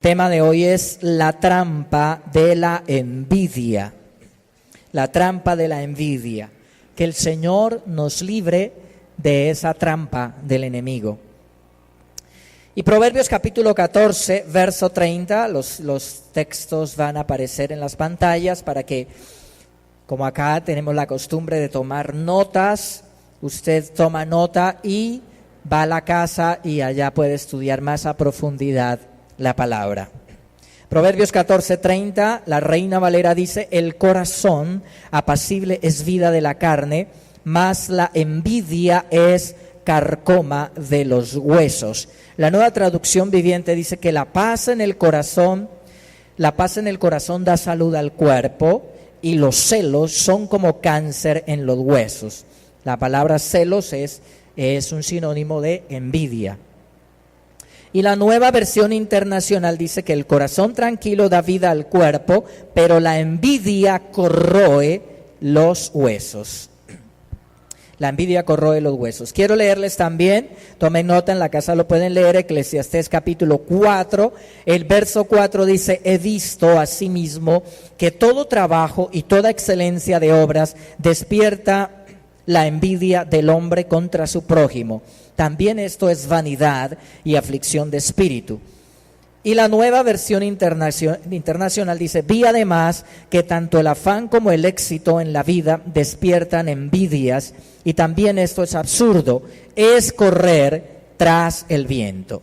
tema de hoy es la trampa de la envidia. La trampa de la envidia. Que el Señor nos libre de esa trampa del enemigo. Y Proverbios capítulo 14, verso 30, los textos van a aparecer en las pantallas para que, como acá tenemos la costumbre de tomar notas, usted toma nota y va a la casa y allá puede estudiar más a profundidad la palabra. Proverbios 14, 30, la Reina Valera dice: el corazón apacible es vida de la carne, mas la envidia es carcoma de los huesos. La Nueva Traducción Viviente dice que la paz en el corazón da salud al cuerpo, y los celos son como cáncer en los huesos. La palabra celos es un sinónimo de envidia. Y la Nueva Versión Internacional dice que el corazón tranquilo da vida al cuerpo, pero la envidia corroe los huesos. La envidia corroe los huesos. Quiero leerles también, tomen nota, en la casa lo pueden leer, Eclesiastés capítulo 4, el verso 4 dice: he visto asimismo que todo trabajo y toda excelencia de obras despierta la envidia del hombre contra su prójimo. También esto es vanidad y aflicción de espíritu. Y la Nueva Versión Internacional dice: vi además que tanto el afán como el éxito en la vida despiertan envidias, y también esto es absurdo, es correr tras el viento.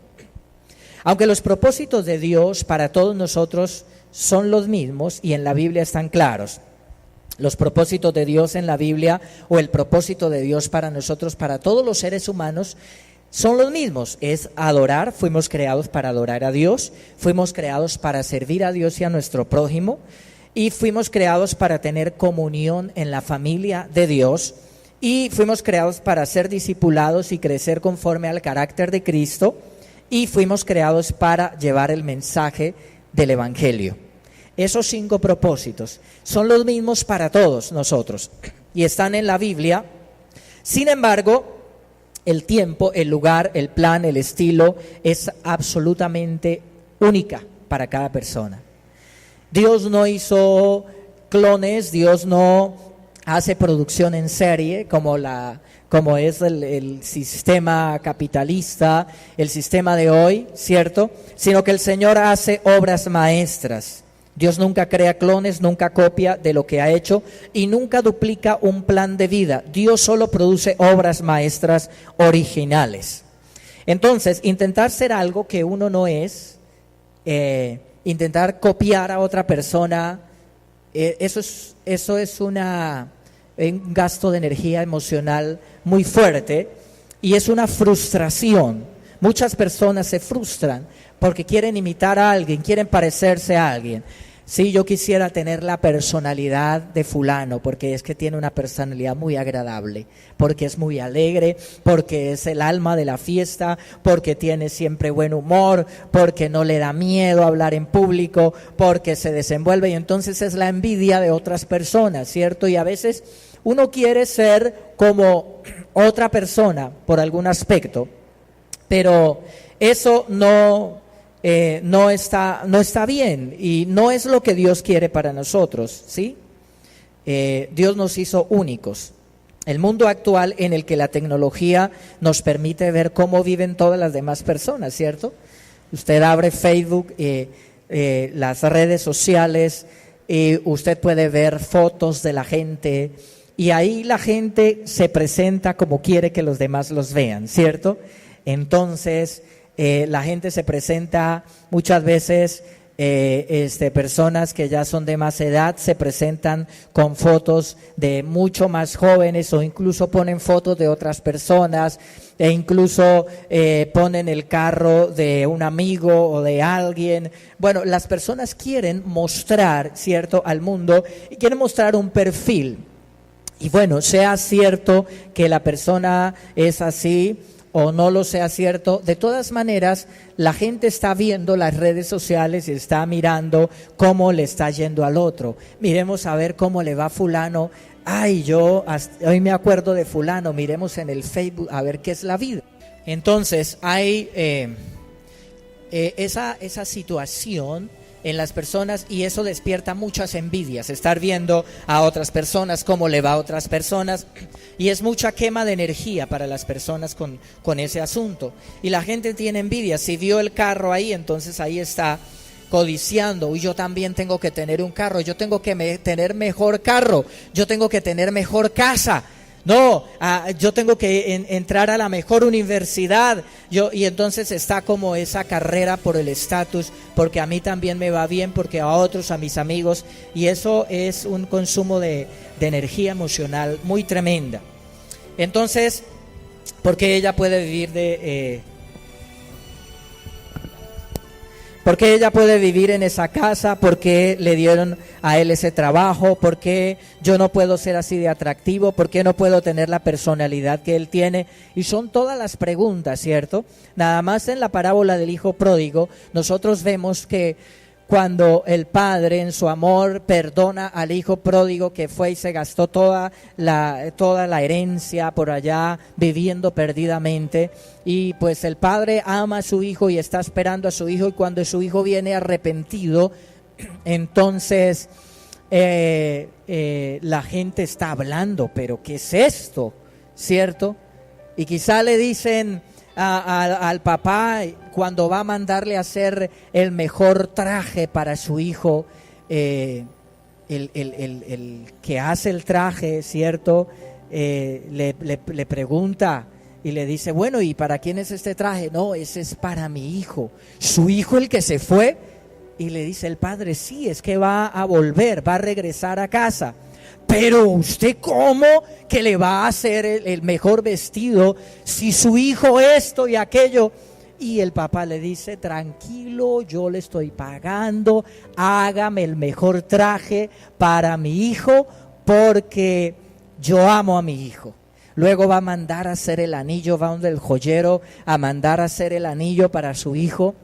Aunque los propósitos de Dios para todos nosotros son los mismos y en la Biblia están claros, los propósitos de Dios en la Biblia, o el propósito de Dios para nosotros, para todos los seres humanos, son los mismos. Es adorar. Fuimos creados para adorar a Dios, fuimos creados para servir a Dios y a nuestro prójimo, y fuimos creados para tener comunión en la familia de Dios, y fuimos creados para ser discipulados y crecer conforme al carácter de Cristo, y fuimos creados para llevar el mensaje del Evangelio. Esos 5 propósitos son los mismos para todos nosotros y están en la Biblia. Sin embargo, el tiempo, el lugar, el plan, el estilo es absolutamente única para cada persona. Dios no hizo clones, Dios no hace producción en serie como es el sistema capitalista, el sistema de hoy, ¿cierto? Sino que el Señor hace obras maestras. Dios nunca crea clones, nunca copia de lo que ha hecho y nunca duplica un plan de vida. Dios solo produce obras maestras originales. Entonces, intentar ser algo que uno no es, intentar copiar a otra persona, eso es un gasto de energía emocional muy fuerte y es una frustración. Muchas personas se frustran porque quieren imitar a alguien, quieren parecerse a alguien. Sí, yo quisiera tener la personalidad de fulano, porque es que tiene una personalidad muy agradable, porque es muy alegre, porque es el alma de la fiesta, porque tiene siempre buen humor, porque no le da miedo hablar en público, porque se desenvuelve, y entonces es la envidia de otras personas, ¿cierto? Y a veces uno quiere ser como otra persona por algún aspecto, pero eso no está bien y no es lo que Dios quiere para nosotros, ¿sí? Dios nos hizo únicos. El mundo actual en el que la tecnología nos permite ver cómo viven todas las demás personas, ¿cierto? Usted abre Facebook, las redes sociales, usted puede ver fotos de la gente y ahí la gente se presenta como quiere que los demás los vean, ¿cierto? Entonces la gente se presenta muchas veces, personas que ya son de más edad se presentan con fotos de mucho más jóvenes, o incluso ponen fotos de otras personas, e incluso ponen el carro de un amigo o de alguien. Bueno, las personas quieren mostrar, ¿cierto?, al mundo, y quieren mostrar un perfil. Y bueno, sea cierto que la persona es así o no lo sea cierto, de todas maneras la gente está viendo las redes sociales y está mirando cómo le está yendo al otro. Miremos a ver cómo le va a fulano. Ay, hoy me acuerdo de fulano, miremos en el Facebook a ver qué es la vida. Entonces hay esa situación en las personas, y eso despierta muchas envidias, estar viendo a otras personas, cómo le va a otras personas, y es mucha quema de energía para las personas con ese asunto, y la gente tiene envidia. Si vio el carro ahí, entonces ahí está codiciando, y yo también tengo que tener un carro, yo tengo que tener mejor carro, yo tengo que tener mejor casa, no, yo tengo que entrar a la mejor universidad, y entonces está como esa carrera por el estatus, porque a mí también me va bien, porque a otros, a mis amigos, y eso es un consumo de energía emocional muy tremenda. Entonces, ¿por qué ella puede vivir ¿por qué ella puede vivir en esa casa? ¿Por qué le dieron a él ese trabajo? ¿Por qué yo no puedo ser así de atractivo? ¿Por qué no puedo tener la personalidad que él tiene? Y son todas las preguntas, ¿cierto? Nada más en la parábola del hijo pródigo, nosotros vemos que cuando el padre en su amor perdona al hijo pródigo que fue y se gastó toda la herencia por allá viviendo perdidamente, y pues el padre ama a su hijo y está esperando a su hijo, y cuando su hijo viene arrepentido, entonces la gente está hablando, pero ¿qué es esto? ¿Cierto? Y quizá le dicen al papá, cuando va a mandarle a hacer el mejor traje para su hijo, el que hace el traje, ¿cierto? Le pregunta y le dice, bueno, ¿y para quién es este traje? No, ese es para mi hijo. ¿Su hijo el que se fue? Y le dice el padre, sí, es que va a volver, va a regresar a casa. Pero usted, ¿cómo que le va a hacer el mejor vestido si su hijo esto y aquello? Y el papá le dice, tranquilo, yo le estoy pagando, hágame el mejor traje para mi hijo porque yo amo a mi hijo. Luego va a mandar a hacer el anillo, va donde el joyero a mandar a hacer el anillo para su hijo,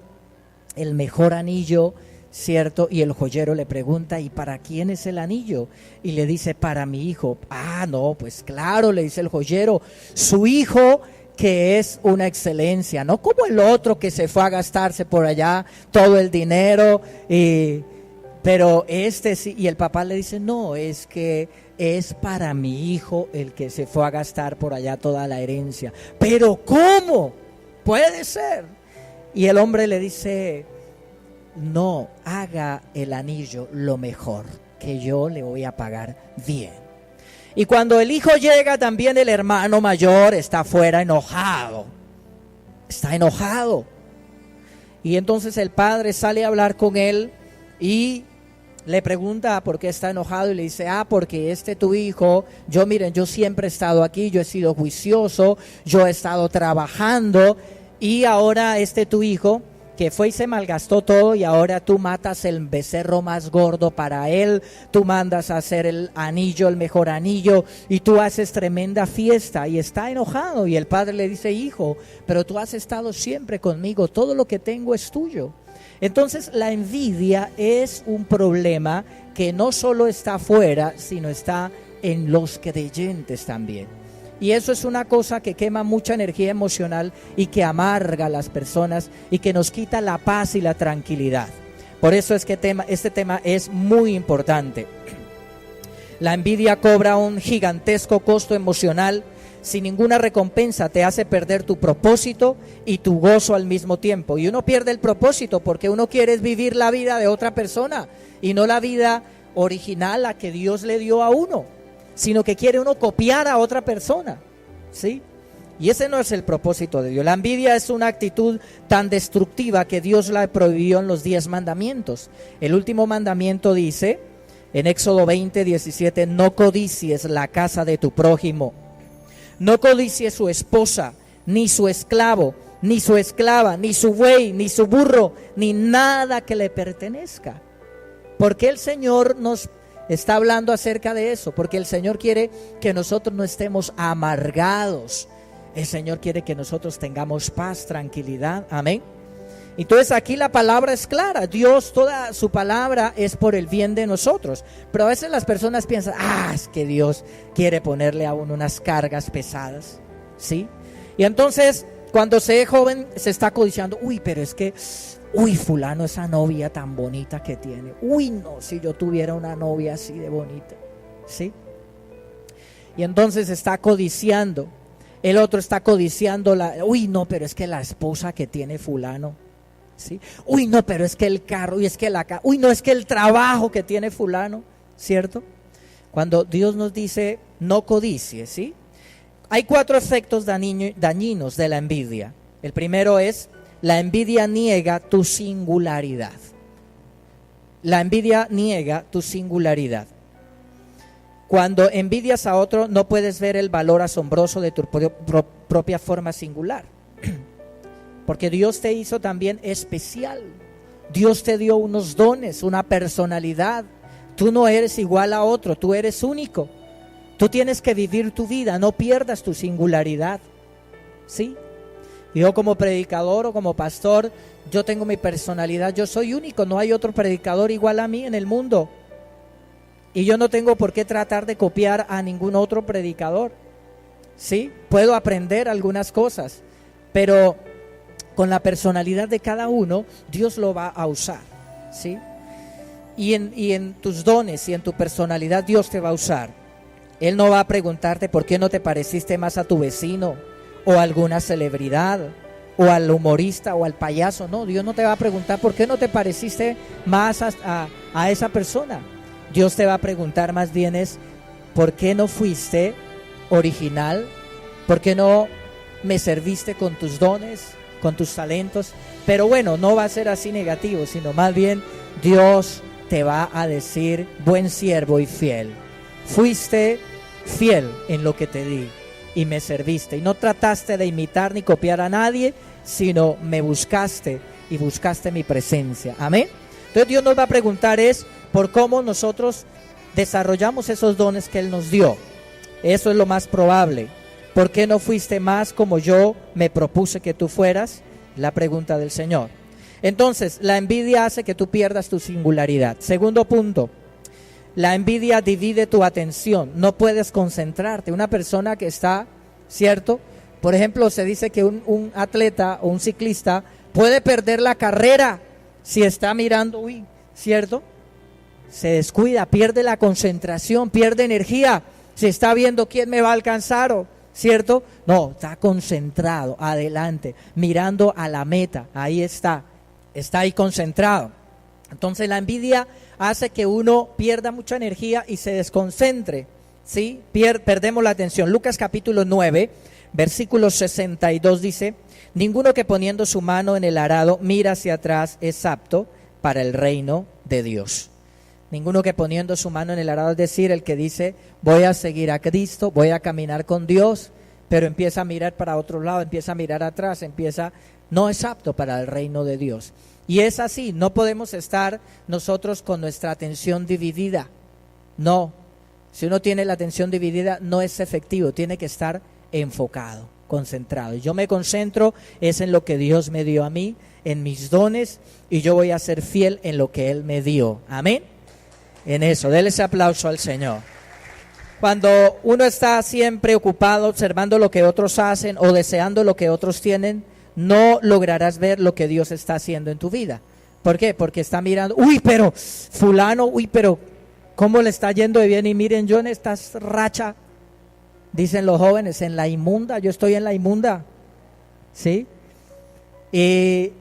el mejor anillo, ¿cierto? Y el joyero le pregunta, ¿y para quién es el anillo? Y le dice, para mi hijo. Ah, no, pues claro, le dice el joyero, su hijo que es una excelencia, no como el otro que se fue a gastarse por allá todo el dinero, pero este sí. Y el papá le dice, no, es que es para mi hijo el que se fue a gastar por allá toda la herencia. Pero ¿cómo? Puede ser. Y el hombre le dice, no, haga el anillo lo mejor, que yo le voy a pagar bien. Y cuando el hijo llega, también el hermano mayor está afuera enojado. Está enojado. Y entonces el padre sale a hablar con él y le pregunta por qué está enojado, y le dice, porque tu hijo, yo siempre he estado aquí, yo he sido juicioso, yo he estado trabajando, y ahora tu hijo que fue y se malgastó todo, y ahora tú matas el becerro más gordo para él, tú mandas a hacer el anillo, el mejor anillo, y tú haces tremenda fiesta, y está enojado. Y el padre le dice, hijo, pero tú has estado siempre conmigo, todo lo que tengo es tuyo. Entonces la envidia es un problema que no solo está afuera, sino está en los creyentes también. Y eso es una cosa que quema mucha energía emocional y que amarga a las personas y que nos quita la paz y la tranquilidad. Por eso es que este tema es muy importante. La envidia cobra un gigantesco costo emocional. Sin ninguna recompensa te hace perder tu propósito y tu gozo al mismo tiempo. Y uno pierde el propósito porque uno quiere vivir la vida de otra persona y no la vida original, la que Dios le dio a uno, sino que quiere uno copiar a otra persona, ¿sí? Y ese no es el propósito de Dios. La envidia es una actitud tan destructiva que Dios la prohibió en los 10 mandamientos. El último mandamiento dice, en Éxodo 20:17, no codicies la casa de tu prójimo, no codicies su esposa, ni su esclavo, ni su esclava, ni su buey, ni su burro, ni nada que le pertenezca. Porque el Señor nos está hablando acerca de eso, porque el Señor quiere que nosotros no estemos amargados. El Señor quiere que nosotros tengamos paz, tranquilidad, amén. Entonces aquí la palabra es clara, Dios, toda su palabra es por el bien de nosotros, pero a veces las personas piensan, es que Dios quiere ponerle a uno unas cargas pesadas, ¿sí? Y entonces cuando se es joven se está codiciando, uy, pero es que, uy, fulano, esa novia tan bonita que tiene, uy, no, si yo tuviera una novia así de bonita, ¿sí? Y entonces está codiciando, el otro está codiciando, uy, no, pero es que la esposa que tiene fulano, ¿sí? Uy, no, pero es que el carro, y es que uy, no, es que el trabajo que tiene fulano, ¿cierto? Cuando Dios nos dice, no codicies, ¿sí? Hay 4 efectos dañinos de la envidia. El primero es, la envidia niega tu singularidad. La envidia niega tu singularidad. Cuando envidias a otro, no puedes ver el valor asombroso de tu propia forma singular. Porque Dios te hizo también especial. Dios te dio unos dones, una personalidad. Tú no eres igual a otro, tú eres único. Tú tienes que vivir tu vida, no pierdas tu singularidad, ¿sí? Yo como predicador o como pastor, yo tengo mi personalidad, yo soy único, no hay otro predicador igual a mí en el mundo. Y yo no tengo por qué tratar de copiar a ningún otro predicador, ¿sí? Puedo aprender algunas cosas, pero con la personalidad de cada uno, Dios lo va a usar, ¿sí? Y en tus dones y en tu personalidad Dios te va a usar. Él no va a preguntarte por qué no te pareciste más a tu vecino o a alguna celebridad o al humorista o al payaso. No, Dios no te va a preguntar por qué no te pareciste más a esa persona. Dios te va a preguntar más bien es por qué no fuiste original, por qué no me serviste con tus dones, con tus talentos. Pero bueno, no va a ser así negativo, sino más bien Dios te va a decir, buen siervo y fiel. Fuiste fiel en lo que te di y me serviste y no trataste de imitar ni copiar a nadie, sino me buscaste y buscaste mi presencia. Amén. Entonces Dios nos va a preguntar es por cómo nosotros desarrollamos esos dones que Él nos dio. Eso es lo más probable. ¿Por qué no fuiste más como yo me propuse que tú fueras? La pregunta del Señor. Entonces, la envidia hace que tú pierdas tu singularidad. Segundo punto. La envidia divide tu atención, no puedes concentrarte. Una persona que está, ¿cierto? Por ejemplo, se dice que un atleta o un ciclista puede perder la carrera si está mirando, ¿cierto? Se descuida, pierde la concentración, pierde energía, si está viendo quién me va a alcanzar, ¿cierto? No, está concentrado, adelante, mirando a la meta, ahí está ahí concentrado. Entonces la envidia hace que uno pierda mucha energía y se desconcentre, ¿sí? Perdemos la atención. Lucas capítulo 9, versículo 62 dice, ninguno que poniendo su mano en el arado mira hacia atrás es apto para el reino de Dios. Ninguno que poniendo su mano en el arado, es decir, el que dice, voy a seguir a Cristo, voy a caminar con Dios, pero empieza a mirar para otro lado, empieza a mirar atrás, no es apto para el reino de Dios. Y es así, no podemos estar nosotros con nuestra atención dividida. No, si uno tiene la atención dividida no es efectivo, tiene que estar enfocado, concentrado. Yo me concentro es en lo que Dios me dio a mí, en mis dones, y yo voy a ser fiel en lo que Él me dio. Amén. En eso, déle ese aplauso al Señor. Cuando uno está siempre ocupado observando lo que otros hacen o deseando lo que otros tienen, no lograrás ver lo que Dios está haciendo en tu vida. ¿Por qué? Porque está mirando, pero fulano, pero cómo le está yendo de bien, y miren, yo en esta racha, dicen los jóvenes, en la inmunda, yo estoy en la inmunda, ¿sí? Y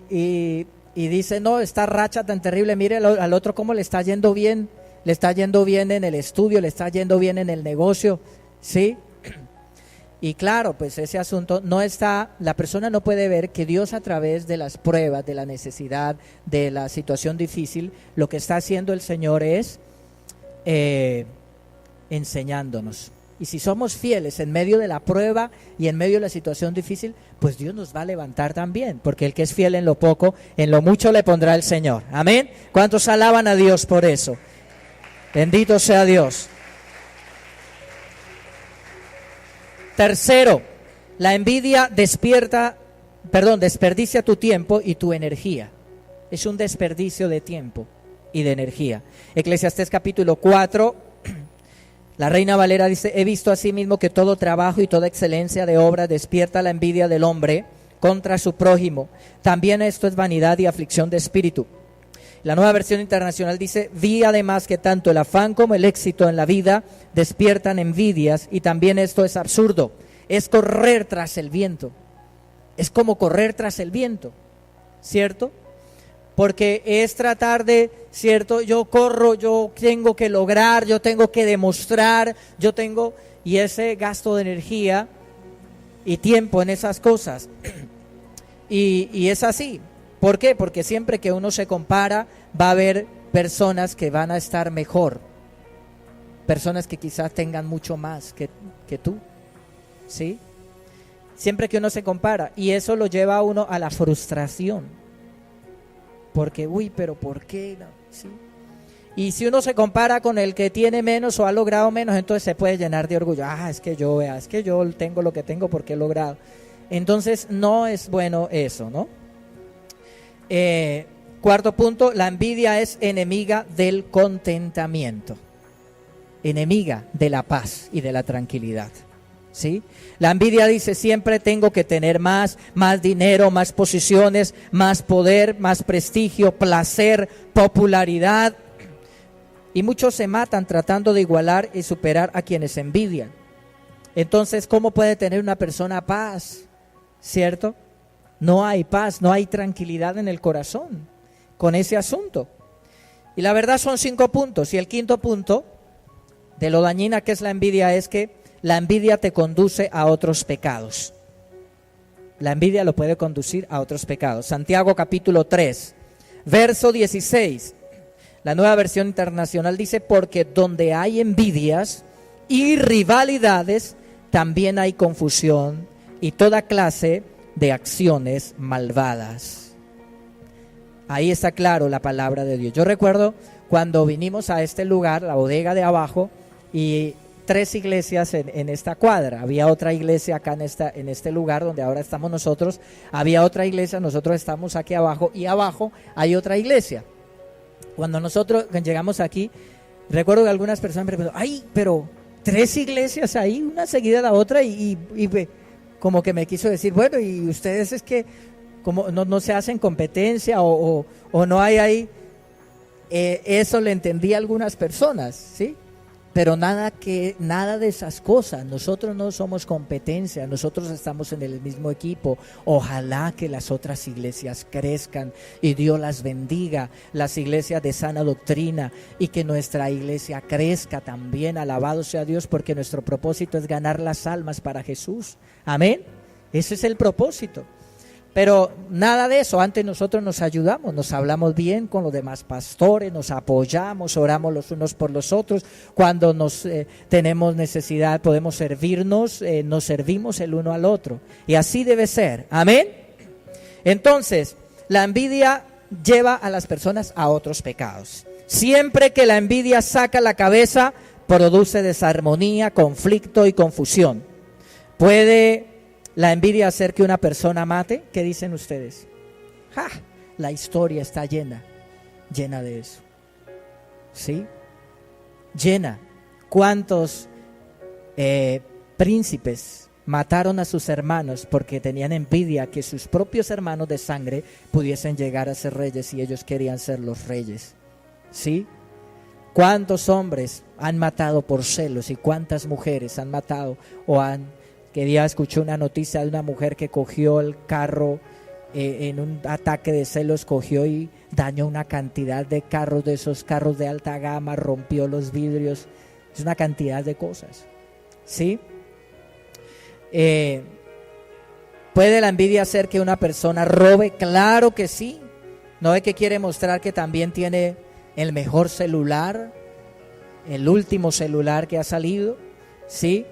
dice, no, esta racha tan terrible, mire al otro cómo le está yendo bien en el estudio, le está yendo bien en el negocio, ¿sí? Y claro, pues ese asunto la persona no puede ver que Dios a través de las pruebas, de la necesidad, de la situación difícil, lo que está haciendo el Señor es enseñándonos. Y si somos fieles en medio de la prueba y en medio de la situación difícil, pues Dios nos va a levantar también, porque el que es fiel en lo poco, en lo mucho le pondrá el Señor. Amén. ¿Cuántos alaban a Dios por eso? Bendito sea Dios. Tercero, la envidia desperdicia tu tiempo y tu energía. Es un desperdicio de tiempo y de energía. Eclesiastés capítulo 4, la Reina Valera dice, he visto asimismo que todo trabajo y toda excelencia de obra despierta la envidia del hombre contra su prójimo. También esto es vanidad y aflicción de espíritu. La Nueva Versión Internacional dice: vi además que tanto el afán como el éxito en la vida despiertan envidias, y también esto es absurdo. Es correr tras el viento. Es como correr tras el viento, ¿cierto? Porque es tratar de, ¿cierto? Yo corro, yo tengo que lograr, yo tengo que demostrar, y ese gasto de energía y tiempo en esas cosas. Y es así. ¿Por qué? Porque siempre que uno se compara, va a haber personas que van a estar mejor. Personas que quizás tengan mucho más que tú. ¿Sí? Siempre que uno se compara. Y eso lo lleva a uno a la frustración. Porque, pero ¿por qué? No, ¿sí? Y si uno se compara con el que tiene menos o ha logrado menos, entonces se puede llenar de orgullo. Es que yo tengo lo que tengo porque he logrado. Entonces no es bueno eso, ¿no? Cuarto punto, la envidia es enemiga del contentamiento, enemiga de la paz y de la tranquilidad, ¿sí? La envidia dice: siempre tengo que tener más dinero, más posiciones, más poder, más prestigio, placer, popularidad. Y muchos se matan tratando de igualar y superar a quienes envidian. Entonces, ¿cómo puede tener una persona paz? ¿Cierto? No hay paz, no hay tranquilidad en el corazón con ese asunto. Y la verdad son 5 puntos. Y el quinto punto de lo dañina que es la envidia es que la envidia te conduce a otros pecados. La envidia lo puede conducir a otros pecados. Santiago capítulo 3, verso 16. La Nueva Versión Internacional dice: porque donde hay envidias y rivalidades, también hay confusión y toda clase de acciones malvadas. Ahí está claro la palabra de Dios. Yo recuerdo cuando vinimos a este lugar, la bodega de abajo, y 3 iglesias en esta cuadra. Había otra iglesia acá en este lugar donde ahora estamos nosotros. Había otra iglesia, nosotros estamos aquí abajo, y abajo hay otra iglesia. Cuando nosotros llegamos aquí, recuerdo que algunas personas me preguntaron: pero 3 iglesias ahí, una seguida de la otra, y como que me quiso decir: bueno, y ustedes es que como no se hacen competencia o no hay ahí. Eso le entendí a algunas personas, ¿sí? Pero nada de esas cosas. Nosotros no somos competencia, nosotros estamos en el mismo equipo. Ojalá que las otras iglesias crezcan y Dios las bendiga, las iglesias de sana doctrina, y que nuestra iglesia crezca también. Alabado sea Dios, porque nuestro propósito es ganar las almas para Jesús. Amén. Ese es el propósito. Pero nada de eso. Antes nosotros nos ayudamos, nos hablamos bien con los demás pastores, nos apoyamos, oramos los unos por los otros. Cuando tenemos necesidad podemos servirnos, nos servimos el uno al otro. Y así debe ser. Amén. Entonces, la envidia lleva a las personas a otros pecados. Siempre que la envidia saca la cabeza, produce desarmonía, conflicto y confusión. Puede la envidia hacer que una persona mate. ¿Qué dicen ustedes? La historia está llena de eso. ¿Sí? Llena. ¿Cuántos príncipes mataron a sus hermanos porque tenían envidia que sus propios hermanos de sangre pudiesen llegar a ser reyes y ellos querían ser los reyes? ¿Sí? ¿Cuántos hombres han matado por celos y cuántas mujeres han matado que día escuché una noticia de una mujer que cogió el carro en un ataque de celos, cogió y dañó una cantidad de carros, de esos carros de alta gama, rompió los vidrios, es una cantidad de cosas, ¿sí? ¿Puede la envidia hacer que una persona robe? Claro que sí. ¿No es que quiere mostrar que también tiene el mejor celular, el último celular que ha salido? ¿Sí?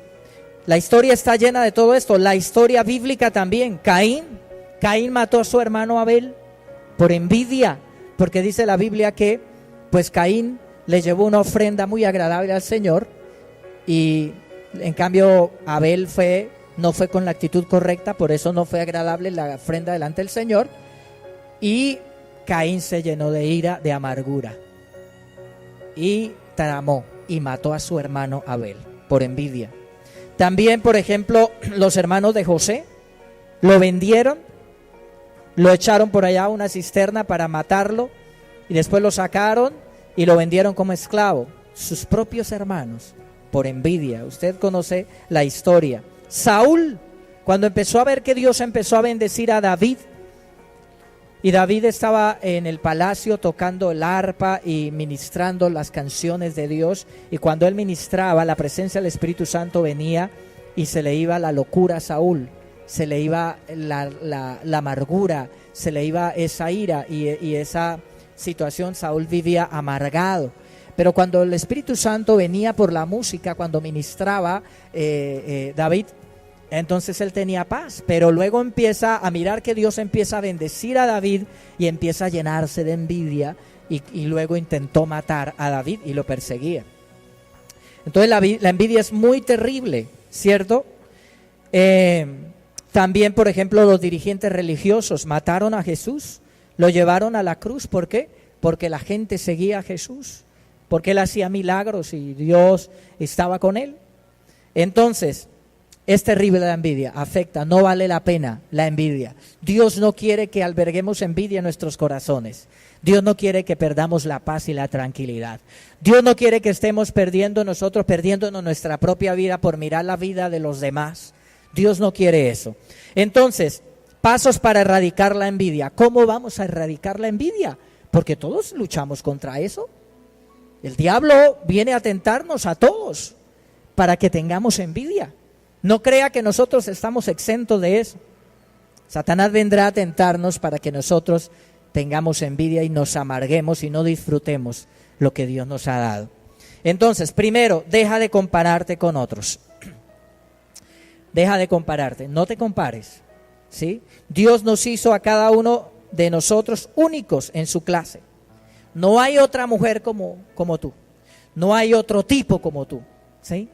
La historia está llena de todo esto. La historia bíblica también. Caín mató a su hermano Abel por envidia, porque dice la Biblia que pues Caín le llevó una ofrenda muy agradable al Señor, y en cambio Abel no fue con la actitud correcta, por eso no fue agradable la ofrenda delante del Señor, y Caín se llenó de ira, de amargura, y tramó y mató a su hermano Abel por envidia. También, por ejemplo, los hermanos de José lo vendieron lo echaron por allá a una cisterna para matarlo y después lo sacaron y lo vendieron como esclavo. Sus propios hermanos, por envidia. Usted conoce la historia. Saúl, cuando empezó a ver que Dios empezó a bendecir a David, y David estaba en el palacio tocando el arpa y ministrando las canciones de Dios, y cuando él ministraba, la presencia del Espíritu Santo venía y se le iba la locura a Saúl, se le iba la amargura, se le iba esa ira y esa situación. Saúl vivía amargado. Pero cuando el Espíritu Santo venía por la música, cuando ministraba David, entonces él tenía paz. Pero luego empieza a mirar que Dios empieza a bendecir a David y empieza a llenarse de envidia y luego intentó matar a David y lo perseguía. Entonces la envidia es muy terrible, ¿cierto? También, por ejemplo, los dirigentes religiosos mataron a Jesús, lo llevaron a la cruz. ¿Por qué? Porque la gente seguía a Jesús, porque él hacía milagros y Dios estaba con él. Entonces, es terrible la envidia, afecta, no vale la pena la envidia. Dios no quiere que alberguemos envidia en nuestros corazones. Dios no quiere que perdamos la paz y la tranquilidad. Dios no quiere que estemos perdiéndonos nuestra propia vida por mirar la vida de los demás. Dios no quiere eso. Entonces, pasos para erradicar la envidia. ¿Cómo vamos a erradicar la envidia? Porque todos luchamos contra eso. El diablo viene a tentarnos a todos para que tengamos envidia. No crea que nosotros estamos exentos de eso. Satanás vendrá a tentarnos para que nosotros tengamos envidia y nos amarguemos y no disfrutemos lo que Dios nos ha dado. Entonces, primero, deja de compararte con otros. Deja de compararte, no te compares, ¿sí? Dios nos hizo a cada uno de nosotros únicos en su clase. No hay otra mujer como tú. No hay otro tipo como tú, ¿sí?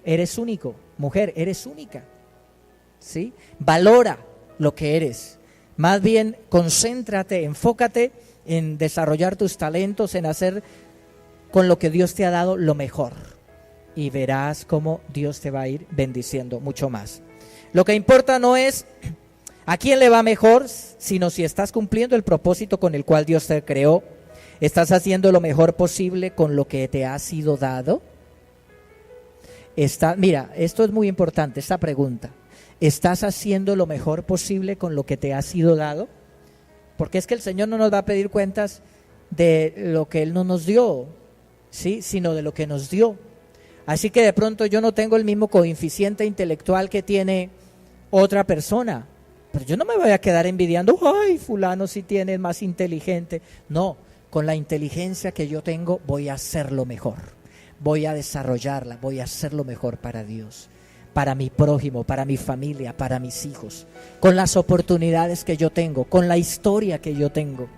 Eres único, mujer, eres única, ¿sí? Valora lo que eres. Más bien, concéntrate, enfócate en desarrollar tus talentos, en hacer con lo que Dios te ha dado lo mejor. Y verás cómo Dios te va a ir bendiciendo mucho más. Lo que importa no es a quién le va mejor, sino si estás cumpliendo el propósito con el cual Dios te creó. ¿Estás haciendo lo mejor posible con lo que te ha sido dado? Mira, esto es muy importante, esta pregunta. ¿Estás haciendo lo mejor posible con lo que te ha sido dado? Porque es que el Señor no nos va a pedir cuentas de lo que Él no nos dio, ¿sí? Sino de lo que nos dio. Así que de pronto yo no tengo el mismo coeficiente intelectual que tiene otra persona, pero yo no me voy a quedar envidiando, ay, fulano sí tiene, es más inteligente. No, con la inteligencia que yo tengo voy a hacerlo mejor, voy a desarrollarla, voy a hacerlo mejor para Dios, para mi prójimo, para mi familia, para mis hijos. Con las oportunidades que yo tengo, con la historia que yo tengo,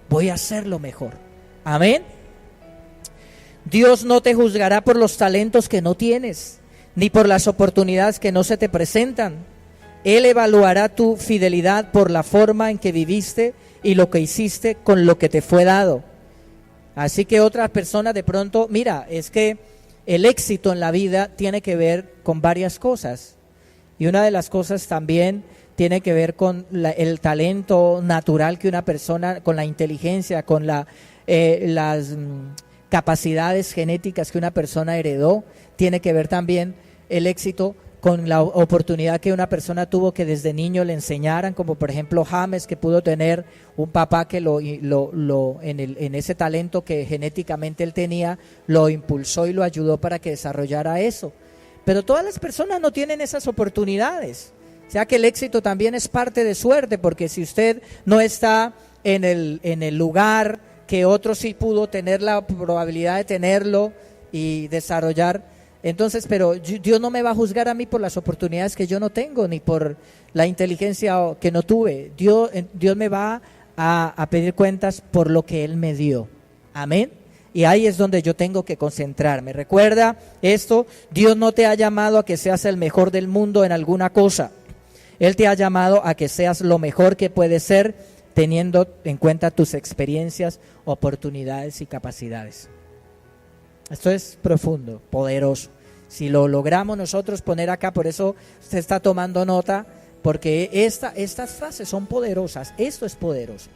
voy a hacerlo mejor. Amén. Dios no te juzgará por los talentos que no tienes, ni por las oportunidades que no se te presentan. Él evaluará tu fidelidad por la forma en que viviste y lo que hiciste con lo que te fue dado. Así que otras personas de pronto, mira, es que el éxito en la vida tiene que ver con varias cosas. Y una de las cosas también tiene que ver con el talento natural que una persona, con la inteligencia, con las capacidades genéticas que una persona heredó. Tiene que ver también el éxito con la oportunidad que una persona tuvo que desde niño le enseñaran, como por ejemplo James, que pudo tener un papá que en ese talento que genéticamente él tenía, lo impulsó y lo ayudó para que desarrollara eso. Pero todas las personas no tienen esas oportunidades. O sea que el éxito también es parte de suerte, porque si usted no está en el lugar que otro sí pudo tener la probabilidad de tenerlo y desarrollar, entonces, pero Dios no me va a juzgar a mí por las oportunidades que yo no tengo, ni por la inteligencia que no tuve. Dios me va a pedir cuentas por lo que Él me dio. Amén. Y ahí es donde yo tengo que concentrarme. Recuerda esto, Dios no te ha llamado a que seas el mejor del mundo en alguna cosa. Él te ha llamado a que seas lo mejor que puedes ser, teniendo en cuenta tus experiencias, oportunidades y capacidades. Esto es profundo, poderoso. Si lo logramos nosotros poner acá, por eso usted está tomando nota, porque estas frases son poderosas, esto es poderoso,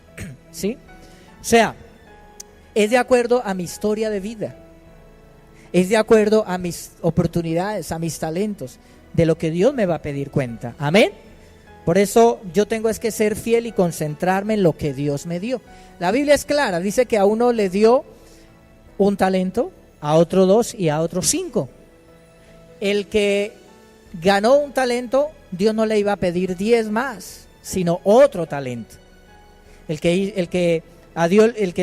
¿sí? O sea, es de acuerdo a mi historia de vida, es de acuerdo a mis oportunidades, a mis talentos, de lo que Dios me va a pedir cuenta, amén. Por eso yo tengo es que ser fiel y concentrarme en lo que Dios me dio. La Biblia es clara, dice que a uno le dio un talento, a otro 2 y a otro 5. El que ganó un talento, Dios no le iba a pedir 10 más, sino otro talento. El que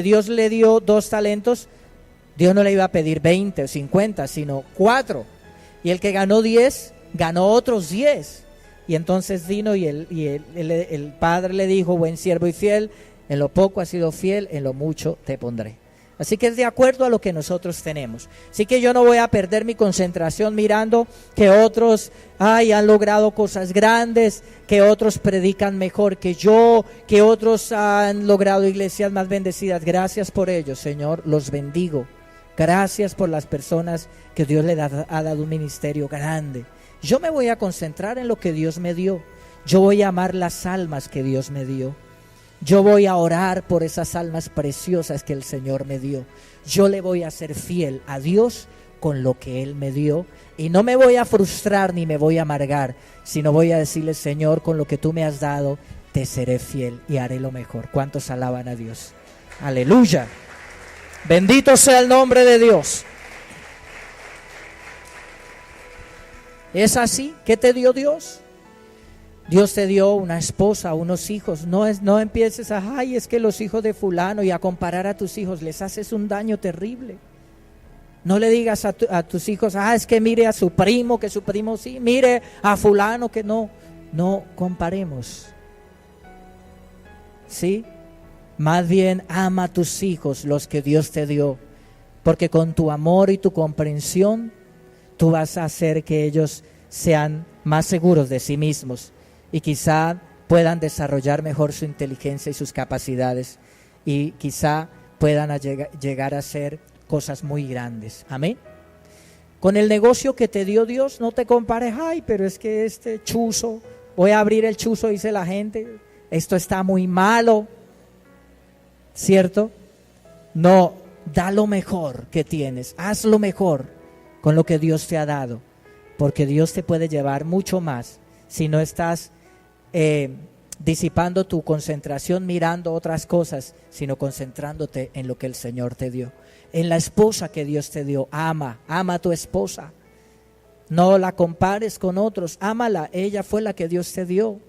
Dios le dio 2 talentos, Dios no le iba a pedir 20 o 50, sino 4. Y el que ganó 10, ganó otros 10. Y entonces vino y el padre le dijo: buen siervo y fiel, en lo poco has sido fiel, en lo mucho te pondré. Así que es de acuerdo a lo que nosotros tenemos. Así que yo no voy a perder mi concentración mirando que otros han logrado cosas grandes, que otros predican mejor que yo, que otros han logrado iglesias más bendecidas. Gracias por ello, Señor, los bendigo. Gracias por las personas que Dios le ha dado un ministerio grande. Yo me voy a concentrar en lo que Dios me dio. Yo voy a amar las almas que Dios me dio. Yo voy a orar por esas almas preciosas que el Señor me dio. Yo le voy a ser fiel a Dios con lo que Él me dio. Y no me voy a frustrar ni me voy a amargar, sino voy a decirle: Señor, con lo que tú me has dado, te seré fiel y haré lo mejor. ¿Cuántos alaban a Dios? Aleluya. Bendito sea el nombre de Dios. ¿Es así? ¿Qué te dio Dios? Dios te dio una esposa, unos hijos. No empieces es que los hijos de fulano, y a comparar a tus hijos, les haces un daño terrible. No le digas a tus hijos: es que mire a su primo, que su primo sí, mire a fulano, que no. No comparemos, ¿sí? Más bien ama a tus hijos, los que Dios te dio, porque con tu amor y tu comprensión tú vas a hacer que ellos sean más seguros de sí mismos y quizá puedan desarrollar mejor su inteligencia y sus capacidades, y quizá puedan llegar a hacer cosas muy grandes. Amén. Con el negocio que te dio Dios, no te compares: pero es que este chuzo, voy a abrir el chuzo, dice la gente, esto está muy malo, ¿cierto? No, da lo mejor que tienes, haz lo mejor con lo que Dios te ha dado, porque Dios te puede llevar mucho más si no estás disipando tu concentración mirando otras cosas, sino concentrándote en lo que el Señor te dio, en la esposa que Dios te dio. Ama a tu esposa, no la compares con otros, ámala, ella fue la que Dios te dio.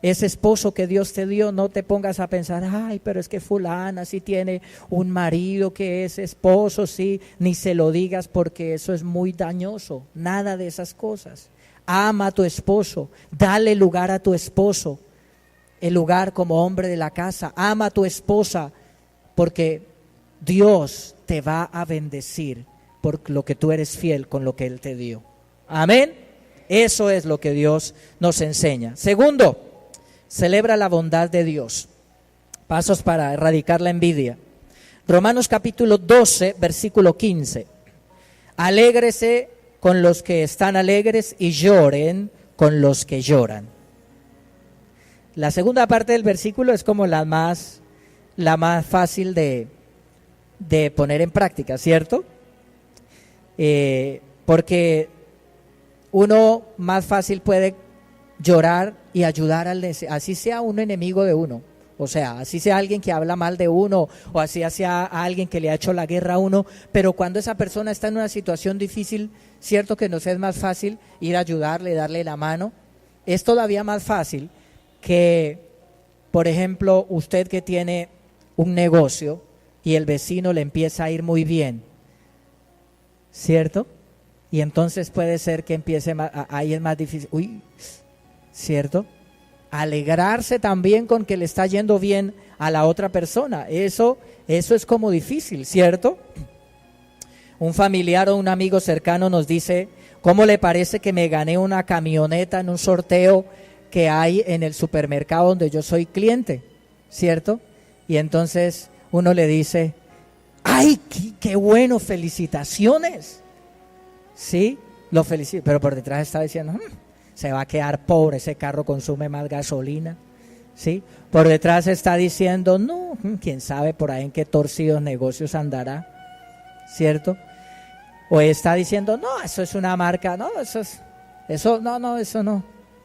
Ese esposo que Dios te dio, no te pongas a pensar: pero es que fulana sí tiene un marido que es esposo, sí, ni se lo digas, porque eso es muy dañoso. Nada de esas cosas. Ama a tu esposo, dale lugar a tu esposo, el lugar como hombre de la casa. Ama a tu esposa, porque Dios te va a bendecir por lo que tú eres fiel con lo que Él te dio. Amén. Eso es lo que Dios nos enseña. Segundo, celebra la bondad de Dios. Pasos para erradicar la envidia. Romanos capítulo 12, versículo 15. Alégrese con los que están alegres y lloren con los que lloran. La segunda parte del versículo es como la más fácil de poner en práctica, ¿cierto? Porque uno más fácil puede llorar y ayudar así sea un enemigo de uno, o sea, así sea alguien que habla mal de uno, o así sea alguien que le ha hecho la guerra a uno. Pero cuando esa persona está en una situación difícil, cierto que nos es más fácil ir a ayudarle, darle la mano. Es todavía más fácil que, por ejemplo, usted que tiene un negocio y el vecino le empieza a ir muy bien, ¿cierto? Y entonces puede ser que empiece, ahí es más difícil, ¿cierto? Alegrarse también con que le está yendo bien a la otra persona, eso es como difícil, ¿cierto? Un familiar o un amigo cercano nos dice: ¿cómo le parece que me gané una camioneta en un sorteo que hay en el supermercado donde yo soy cliente? ¿Cierto? Y entonces uno le dice: ¡ay, qué bueno, felicitaciones! Sí, lo felicito, pero por detrás está diciendo: se va a quedar pobre, ese carro consume más gasolina, ¿sí? Por detrás está diciendo, no, quién sabe por ahí en qué torcidos negocios andará, ¿cierto? O está diciendo, no, eso es una marca, no, eso no,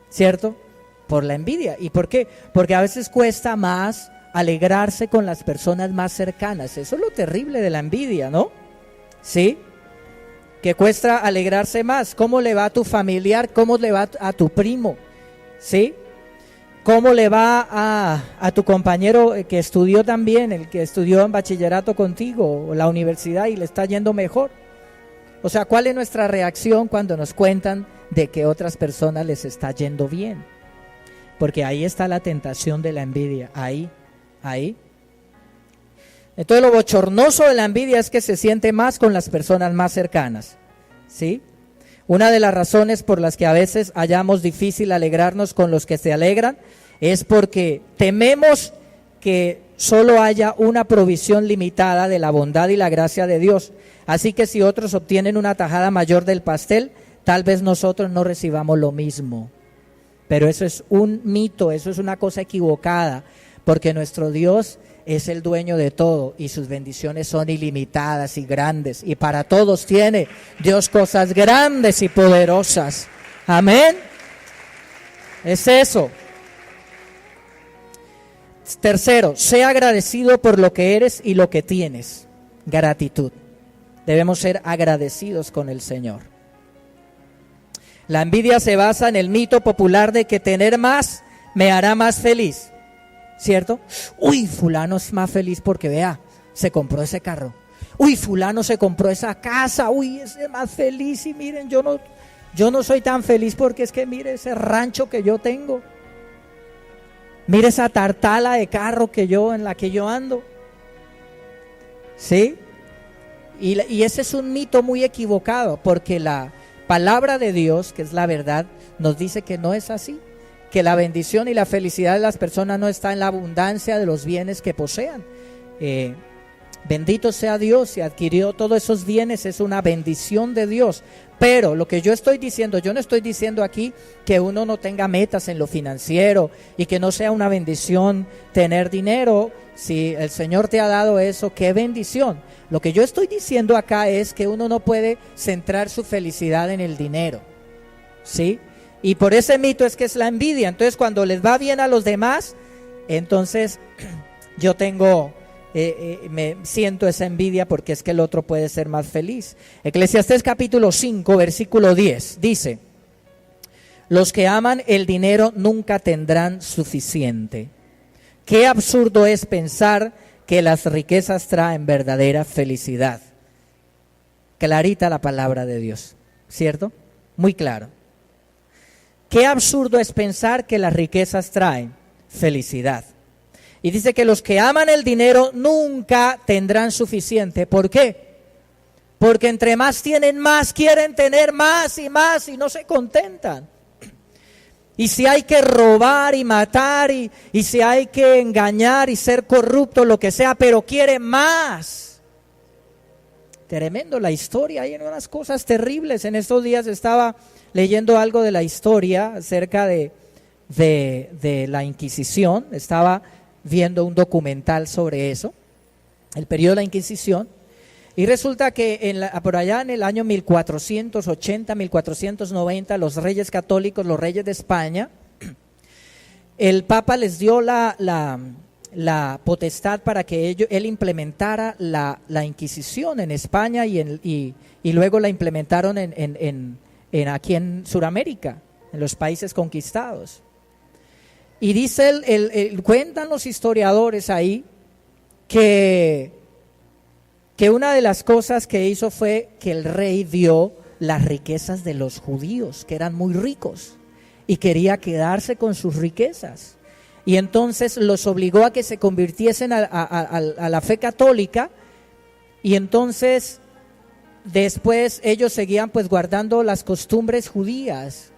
¿cierto? Por la envidia. ¿Y por qué? Porque a veces cuesta más alegrarse con las personas más cercanas. Eso es lo terrible de la envidia, ¿no? ¿Sí? Que cuesta alegrarse más. ¿Cómo le va a tu familiar? ¿Cómo le va a tu primo? ¿Sí? ¿Cómo le va a tu compañero que estudió también, el que estudió en bachillerato contigo o la universidad y le está yendo mejor? O sea, ¿cuál es nuestra reacción cuando nos cuentan de que otras personas les está yendo bien? Porque ahí está la tentación de la envidia, ahí. Entonces lo bochornoso de la envidia es que se siente más con las personas más cercanas, ¿sí? Una de las razones por las que a veces hallamos difícil alegrarnos con los que se alegran es porque tememos que solo haya una provisión limitada de la bondad y la gracia de Dios. Así que si otros obtienen una tajada mayor del pastel, tal vez nosotros no recibamos lo mismo. Pero eso es un mito, eso es una cosa equivocada, porque nuestro Dios es el dueño de todo y sus bendiciones son ilimitadas y grandes. Y para todos tiene Dios cosas grandes y poderosas. Amén. Es eso. Tercero, sea agradecido por lo que eres y lo que tienes. Gratitud. Debemos ser agradecidos con el Señor. La envidia se basa en el mito popular de que tener más me hará más feliz. ¿Cierto? Uy, fulano es más feliz porque vea, se compró ese carro. Uy, fulano se compró esa casa. Uy, ese es más feliz y miren, yo no soy tan feliz porque es que mire ese rancho que yo tengo. Mire esa tartala de carro en la que yo ando. ¿Sí? Y ese es un mito muy equivocado porque la palabra de Dios, que es la verdad, nos dice que no es así. Que la bendición y la felicidad de las personas no está en la abundancia de los bienes que posean. Bendito sea Dios, si adquirió todos esos bienes, es una bendición de Dios. Pero lo que yo estoy diciendo, yo no estoy diciendo aquí que uno no tenga metas en lo financiero y que no sea una bendición tener dinero. Si el Señor te ha dado eso, qué bendición. Lo que yo estoy diciendo acá es que uno no puede centrar su felicidad en el dinero, ¿sí? Y por ese mito es que es la envidia. Entonces cuando les va bien a los demás, entonces yo me siento esa envidia porque es que el otro puede ser más feliz. Eclesiastés capítulo 5 versículo 10 dice: los que aman el dinero nunca tendrán suficiente. Qué absurdo es pensar que las riquezas traen verdadera felicidad. Clarita la palabra de Dios, ¿cierto? Muy claro. Qué absurdo es pensar que las riquezas traen felicidad. Y dice que los que aman el dinero nunca tendrán suficiente. ¿Por qué? Porque entre más tienen, más quieren tener más y no se contentan. Y si hay que robar y matar y si hay que engañar y ser corrupto, lo que sea, pero quieren más. Tremendo la historia, hay unas cosas terribles. En estos días estaba leyendo algo de la historia acerca de la Inquisición. Estaba viendo un documental sobre eso, el periodo de la Inquisición, y resulta que por allá en el año 1480, 1490, los reyes católicos, los reyes de España, el Papa les dio la potestad para que él implementara la Inquisición en España y luego la implementaron aquí en Sudamérica, en los países conquistados. Y dice, cuentan los historiadores ahí que una de las cosas que hizo fue que el rey vio las riquezas de los judíos, que eran muy ricos, y quería quedarse con sus riquezas. Y entonces los obligó a que se convirtiesen a la fe católica, y entonces después ellos seguían pues guardando las costumbres judías.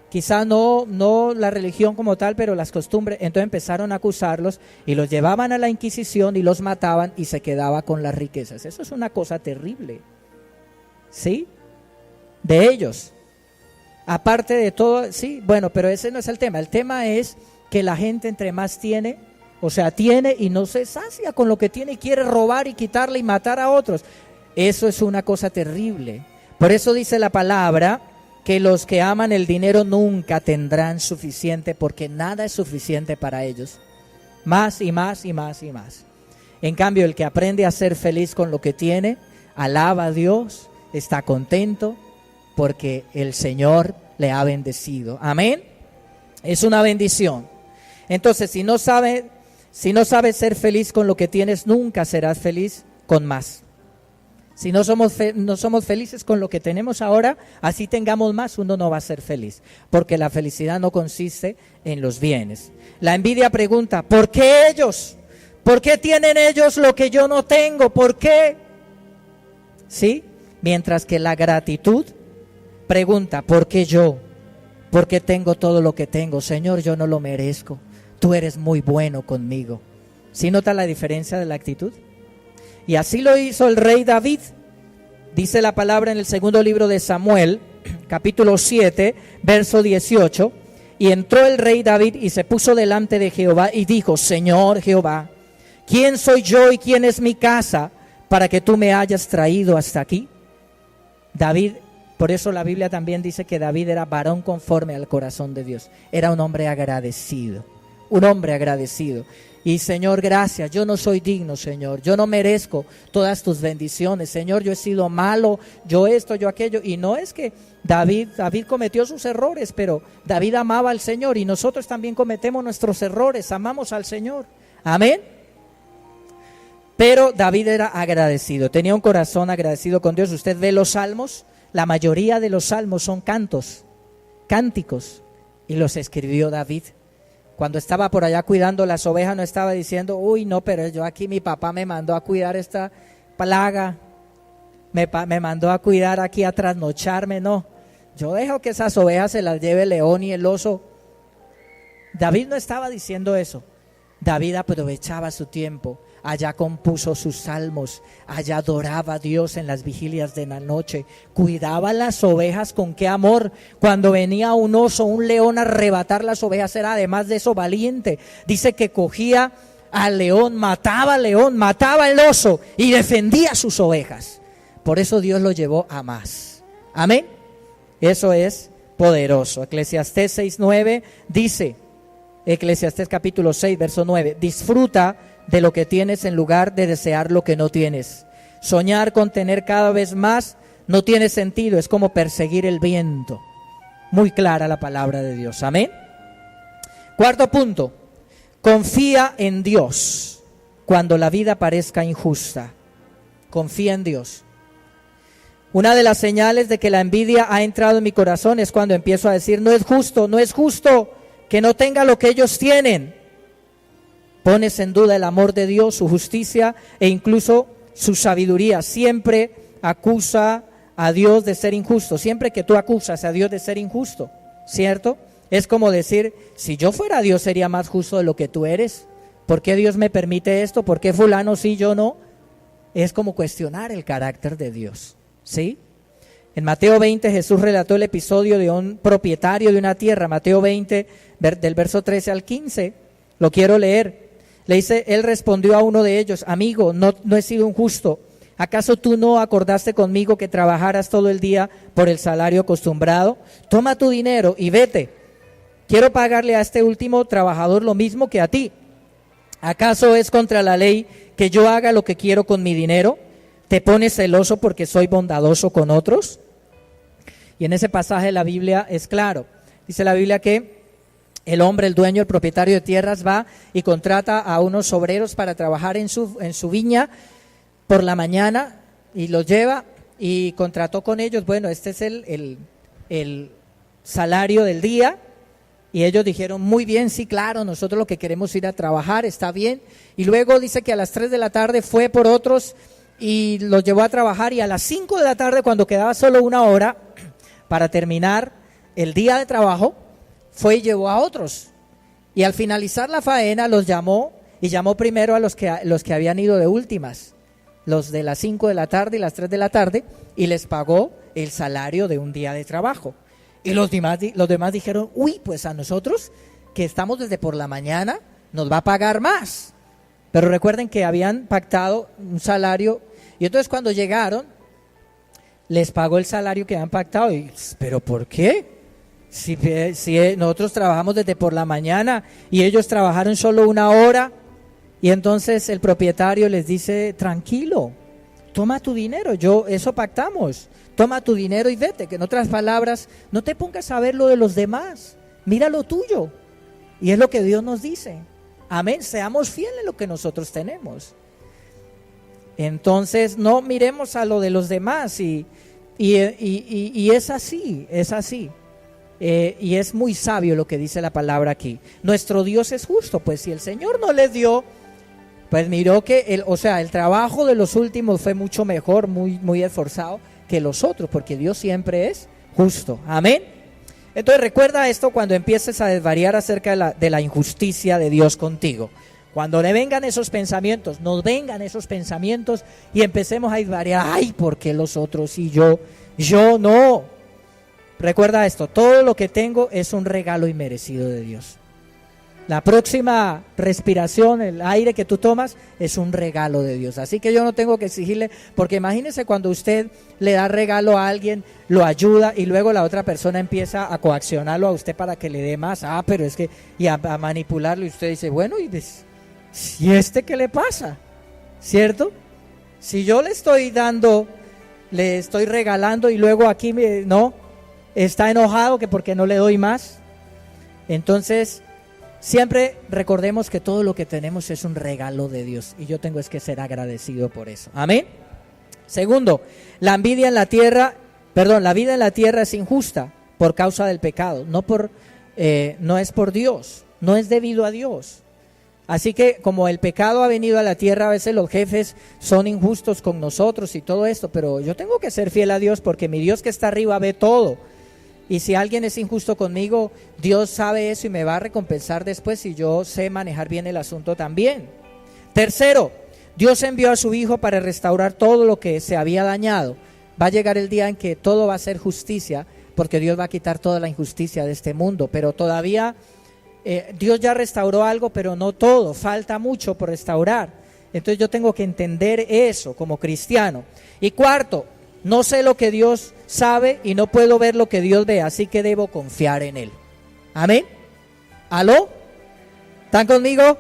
Quizá no la religión como tal, pero las costumbres. Entonces empezaron a acusarlos y los llevaban a la Inquisición y los mataban y se quedaba con las riquezas. Eso es una cosa terrible, ¿sí? De ellos. Aparte de todo, sí, bueno, pero ese no es el tema. El tema es que la gente entre más tiene, o sea, tiene y no se sacia con lo que tiene y quiere robar y quitarle y matar a otros. Eso es una cosa terrible. Por eso dice la palabra que los que aman el dinero nunca tendrán suficiente, porque nada es suficiente para ellos. Más y más y más y más. En cambio, el que aprende a ser feliz con lo que tiene, alaba a Dios, está contento, porque el Señor le ha bendecido. Amén. Es una bendición. Entonces, si no sabes ser feliz con lo que tienes, nunca serás feliz con más. Si no somos felices con lo que tenemos ahora, así tengamos más, uno no va a ser feliz, porque la felicidad no consiste en los bienes. La envidia pregunta, ¿por qué ellos? ¿Por qué tienen ellos lo que yo no tengo? ¿Por qué? ¿Sí? Mientras que la gratitud pregunta, ¿por qué yo? ¿Por qué tengo todo lo que tengo? Señor, yo no lo merezco. Tú eres muy bueno conmigo. ¿Sí nota la diferencia de la actitud? Y así lo hizo el rey David. Dice la palabra en el segundo libro de Samuel, capítulo 7, verso 18. Y entró el rey David y se puso delante de Jehová y dijo, Señor Jehová, ¿quién soy yo y quién es mi casa para que tú me hayas traído hasta aquí? David, por eso la Biblia también dice que David era varón conforme al corazón de Dios. Era un hombre agradecido, un hombre agradecido. Y Señor, gracias, yo no soy digno, Señor, yo no merezco todas tus bendiciones, Señor, yo he sido malo, yo esto, yo aquello. Y no es que David cometió sus errores, pero David amaba al Señor y nosotros también cometemos nuestros errores, amamos al Señor. Amén. Pero David era agradecido, tenía un corazón agradecido con Dios. Usted ve los salmos, la mayoría de los salmos son cánticos, y los escribió David. Cuando estaba por allá cuidando las ovejas, no estaba diciendo, uy, no, pero yo aquí, mi papá me mandó a cuidar esta plaga, me mandó a cuidar aquí, a trasnocharme. No, yo dejo que esas ovejas se las lleve el león y el oso. David no estaba diciendo eso. David aprovechaba su tiempo. Allá compuso sus salmos, allá adoraba a Dios en las vigilias de la noche, cuidaba las ovejas con qué amor. Cuando venía un oso, un león a arrebatar las ovejas, era además de eso valiente. Dice que cogía al león, mataba al oso y defendía sus ovejas. Por eso Dios lo llevó a más. Amén. Eso es poderoso. Eclesiastés 6:9 dice, Eclesiastés capítulo 6, verso 9, disfruta de lo que tienes en lugar de desear lo que no tienes. Soñar con tener cada vez más no tiene sentido, es como perseguir el viento. Muy clara la palabra de Dios. Amén. Cuarto punto, confía en Dios cuando la vida parezca injusta. Confía en Dios. Una de las señales de que la envidia ha entrado en mi corazón es cuando empiezo a decir, no es justo que no tenga lo que ellos tienen. Pones en duda el amor de Dios, su justicia e incluso su sabiduría. Siempre acusa a Dios de ser injusto. Siempre que tú acusas a Dios de ser injusto, ¿cierto? Es como decir, si yo fuera Dios sería más justo de lo que tú eres. ¿Por qué Dios me permite esto? ¿Por qué fulano sí, yo no? Es como cuestionar el carácter de Dios, ¿sí? En Mateo 20 Jesús relató el episodio de un propietario de una tierra. Mateo 20 del verso 13 al 15. Lo quiero leer. Le dice, él respondió a uno de ellos, amigo, no he sido injusto. ¿Acaso tú no acordaste conmigo que trabajaras todo el día por el salario acostumbrado? Toma tu dinero y vete. Quiero pagarle a este último trabajador lo mismo que a ti. ¿Acaso es contra la ley que yo haga lo que quiero con mi dinero? ¿Te pones celoso porque soy bondadoso con otros? Y en ese pasaje la Biblia es claro. Dice la Biblia que el hombre, el dueño, el propietario de tierras va y contrata a unos obreros para trabajar en su viña por la mañana y los lleva y contrató con ellos, bueno, este es el salario del día. Y ellos dijeron, muy bien, sí, claro, nosotros lo que queremos es ir a trabajar, está bien. Y luego dice que a las 3 de la tarde fue por otros y los llevó a trabajar, y a las 5 de la tarde, cuando quedaba solo una hora para terminar el día de trabajo, fue y llevó a otros. Y al finalizar la faena los llamó, y llamó primero a los que habían ido de últimas, los de las 5 de la tarde y las 3 de la tarde, y les pagó el salario de un día de trabajo. Y los demás dijeron, uy, pues a nosotros que estamos desde por la mañana nos va a pagar más. Pero recuerden que habían pactado un salario y entonces cuando llegaron les pagó el salario que habían pactado. Y, ¿pero por qué? Si nosotros trabajamos desde por la mañana y ellos trabajaron solo 1 hora. Y entonces el propietario les dice, tranquilo, toma tu dinero, eso pactamos. Toma tu dinero y vete, que en otras palabras, no te pongas a ver lo de los demás, mira lo tuyo. Y es lo que Dios nos dice. Amén, seamos fieles en lo que nosotros tenemos. Entonces, no miremos a lo de los demás y es así, es así. Y es muy sabio lo que dice la palabra aquí. Nuestro Dios es justo, pues si el Señor no les dio, pues miró que el trabajo de los últimos fue mucho mejor, muy esforzado que los otros, porque Dios siempre es justo. Amén. Entonces recuerda esto cuando empieces a desvariar acerca de la injusticia de Dios contigo. Cuando le vengan esos pensamientos, nos vengan esos pensamientos y empecemos a desvariar, ay, ¿por qué los otros y yo no? Recuerda esto, todo lo que tengo es un regalo inmerecido de Dios. La próxima respiración, el aire que tú tomas, es un regalo de Dios. Así que yo no tengo que exigirle, porque imagínese cuando usted le da regalo a alguien, lo ayuda y luego la otra persona empieza a coaccionarlo a usted para que le dé más. Pero es que, y a manipularlo y usted dice, bueno, ¿y este qué le pasa? ¿Cierto? Si yo le estoy dando, le estoy regalando y luego aquí no, está enojado que porque no le doy más. Entonces, siempre recordemos que todo lo que tenemos es un regalo de Dios y yo tengo que ser agradecido por eso. Amén. Segundo, la vida en la tierra es injusta por causa del pecado, no es por Dios, no es debido a Dios. Así que como el pecado ha venido a la tierra, a veces los jefes son injustos con nosotros y todo esto, pero yo tengo que ser fiel a Dios porque mi Dios que está arriba ve todo. Y si alguien es injusto conmigo, Dios sabe eso y me va a recompensar después si yo sé manejar bien el asunto también. Tercero, Dios envió a su Hijo para restaurar todo lo que se había dañado. Va a llegar el día en que todo va a ser justicia, porque Dios va a quitar toda la injusticia de este mundo. Pero todavía Dios ya restauró algo, pero no todo, falta mucho por restaurar. Entonces yo tengo que entender eso como cristiano. Y cuarto, no sé lo que Dios sabe y no puedo ver lo que Dios ve, así que debo confiar en Él. Amén. ¿Aló? ¿Están conmigo?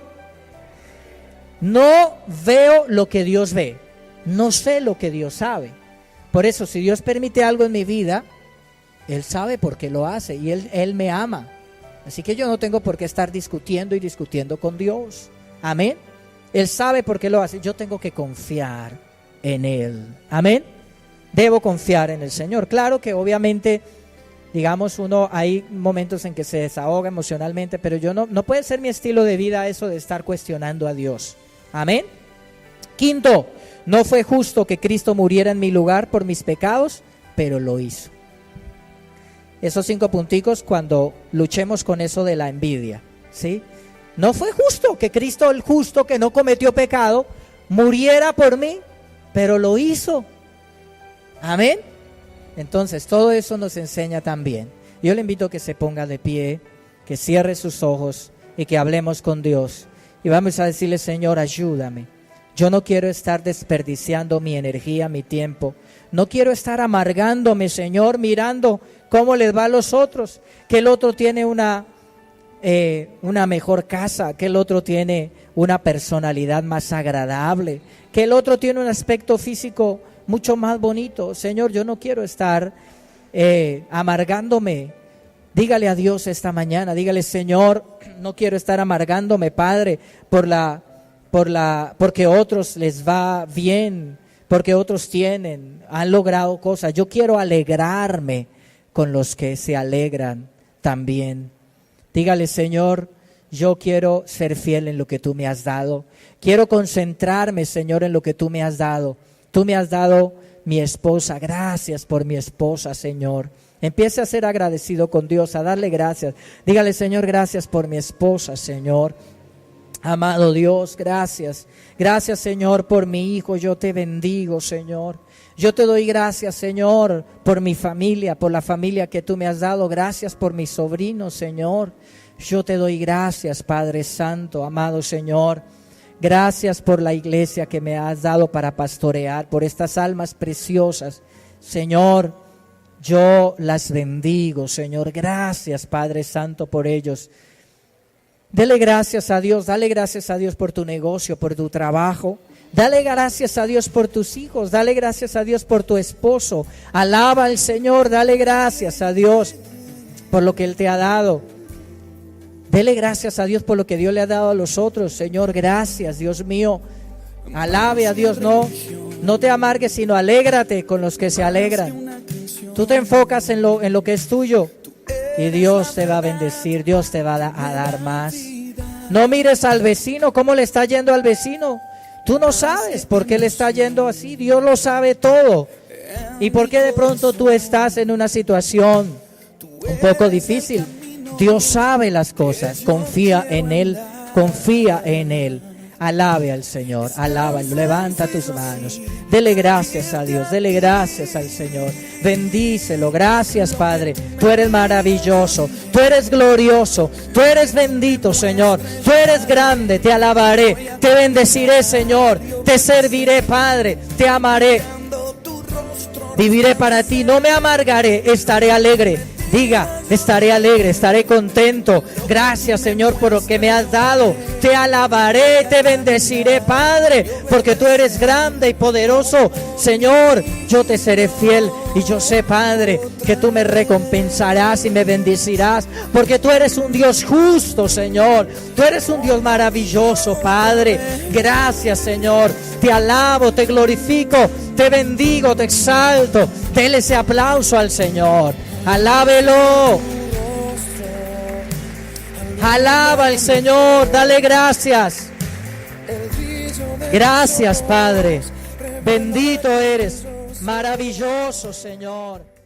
No veo lo que Dios ve, no sé lo que Dios sabe. Por eso, si Dios permite algo en mi vida, Él sabe por qué lo hace y Él me ama. Así que yo no tengo por qué estar discutiendo con Dios. Amén. Él sabe por qué lo hace, yo tengo que confiar en Él. Amén. Debo confiar en el Señor. Claro que obviamente, digamos, hay momentos en que se desahoga emocionalmente, pero no puede ser mi estilo de vida eso de estar cuestionando a Dios. Amén. Quinto, no fue justo que Cristo muriera en mi lugar por mis pecados, pero lo hizo. Esos 5 punticos cuando luchemos con eso de la envidia, ¿sí? No fue justo que Cristo, el justo que no cometió pecado, muriera por mí, pero lo hizo. Amén. Entonces todo eso nos enseña también. Yo le invito a que se ponga de pie, que cierre sus ojos y que hablemos con Dios. Y vamos a decirle, Señor, ayúdame. Yo no quiero estar desperdiciando mi energía, mi tiempo. No quiero estar amargándome, Señor, mirando cómo les va a los otros. Que el otro tiene una mejor casa, que el otro tiene una personalidad más agradable, que el otro tiene un aspecto físico mucho más bonito. Señor, yo no quiero estar amargándome. Dígale a Dios esta mañana, dígale, Señor, no quiero estar amargándome, Padre, porque otros les va bien, porque otros han logrado cosas. Yo quiero alegrarme con los que se alegran también. Dígale, Señor, yo quiero ser fiel en lo que tú me has dado. Quiero concentrarme, Señor, en lo que tú me has dado. Tú me has dado mi esposa. Gracias por mi esposa, Señor. Empiece a ser agradecido con Dios, a darle gracias. Dígale, Señor, gracias por mi esposa, Señor. Amado Dios, gracias. Gracias, Señor, por mi hijo. Yo te bendigo, Señor. Yo te doy gracias, Señor, por mi familia, por la familia que tú me has dado. Gracias por mis sobrinos, Señor. Yo te doy gracias, Padre Santo, amado Señor. Gracias por la iglesia que me has dado para pastorear, por estas almas preciosas. Señor, yo las bendigo, Señor. Gracias, Padre Santo, por ellos. Dale gracias a Dios por tu negocio, por tu trabajo. Dale gracias a Dios por tus hijos, dale gracias a Dios por tu esposo. Alaba al Señor, dale gracias a Dios por lo que Él te ha dado. Dele gracias a Dios por lo que Dios le ha dado a los otros. Señor, gracias, Dios mío. Alabe a Dios, no te amargues, sino alégrate con los que se alegran. Tú te enfocas en lo que es tuyo y Dios te va a bendecir, Dios te va a dar más. No mires al vecino, cómo le está yendo al vecino. Tú no sabes por qué le está yendo así, Dios lo sabe todo. Y por qué de pronto tú estás en una situación un poco difícil. Dios sabe las cosas, confía en Él. Alabe al Señor, alábalo, levanta tus manos, dele gracias a Dios, dele gracias al Señor, bendícelo, gracias Padre, tú eres maravilloso, tú eres glorioso, tú eres bendito Señor, tú eres grande, te alabaré, te bendeciré Señor, te serviré Padre, te amaré, viviré para ti, no me amargaré, estaré alegre. Diga, estaré alegre, estaré contento. Gracias, Señor, por lo que me has dado. Te alabaré, te bendeciré, Padre, porque tú eres grande y poderoso. Señor, yo te seré fiel y yo sé, Padre, que tú me recompensarás y me bendecirás, porque tú eres un Dios justo, Señor. Tú eres un Dios maravilloso, Padre. Gracias, Señor. Te alabo, te glorifico, te bendigo, te exalto. Dele ese aplauso al Señor. Alábelo. Alaba al Señor, dale gracias. Gracias, Padre. Bendito eres, maravilloso, Señor.